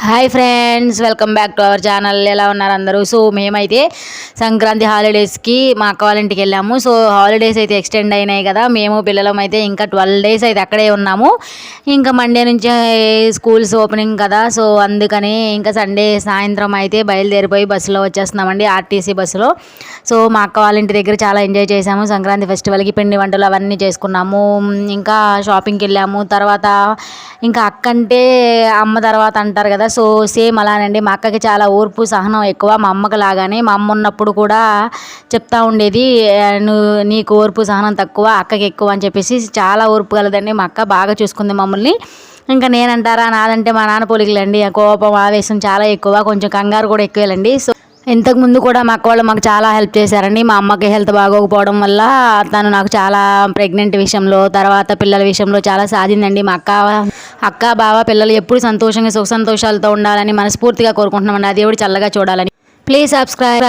Hi friends, welcome back to our channel. ఎలా ఉన్నారు అందరూ? సో మేమైతే సంక్రాంతి హాలిడేస్కి మా అక్క వాళ్ళ ఇంటికి వెళ్ళాము. సో హాలిడేస్ అయితే ఎక్స్టెండ్ అయినాయి కదా, మేము పిల్లలం అయితే ఇంకా 12 days అయితే అక్కడే ఉన్నాము. ఇంకా మండే నుంచి స్కూల్స్ ఓపెనింగ్ కదా, సో అందుకని ఇంకా సండే సాయంత్రం అయితే బయలుదేరిపోయి బస్సులో వచ్చేస్తున్నామండి, ఆర్టీసీ బస్సులో. సో మా అక్క వాళ్ళ ఇంటి దగ్గర చాలా ఎంజాయ్ చేసాము. సంక్రాంతి ఫెస్టివల్కి పిండి వంటలు అవన్నీ చేసుకున్నాము. ఇంకా షాపింగ్కి వెళ్ళాము. తర్వాత ఇంకా అక్క అంటే అమ్మ తర్వాత అంటారు కదా, సో సేమ్ అలానండి. మా అక్కకి చాలా ఓర్పు సహనం ఎక్కువ, మా అమ్మకి లాగానే. మా అమ్మ ఉన్నప్పుడు కూడా చెప్తా ఉండేది, నీకు ఓర్పు సహనం తక్కువ, అక్కకి ఎక్కువ అని చెప్పేసి. చాలా ఓర్పు కలదండి మా అక్క, బాగా చూసుకుంది మమ్మల్ని. ఇంకా నేనంటారా, నాదంటే మా నాన్న పోలికలండి. కోపం ఆవేశం చాలా ఎక్కువ, కొంచెం కంగారు కూడా ఎక్కువేలండి. సో ఇంతకుముందు కూడా మా అక్క వాళ్ళు మాకు చాలా హెల్ప్ చేశారండి. మా అమ్మకి హెల్త్ బాగోకపోవడం వల్ల తను నాకు చాలా ప్రెగ్నెంట్ విషయంలో, తర్వాత పిల్లల విషయంలో చాలా సాధిందండి. మా అక్క బావ పిల్లలు ఎప్పుడు సంతోషంగా సుఖ సంతోషాలతో ఉండాలని మనస్ఫూర్తిగా కోరుకుంటున్నామండి. ఆ దేవుడు చల్లగా చూడాలని. Please subscribe.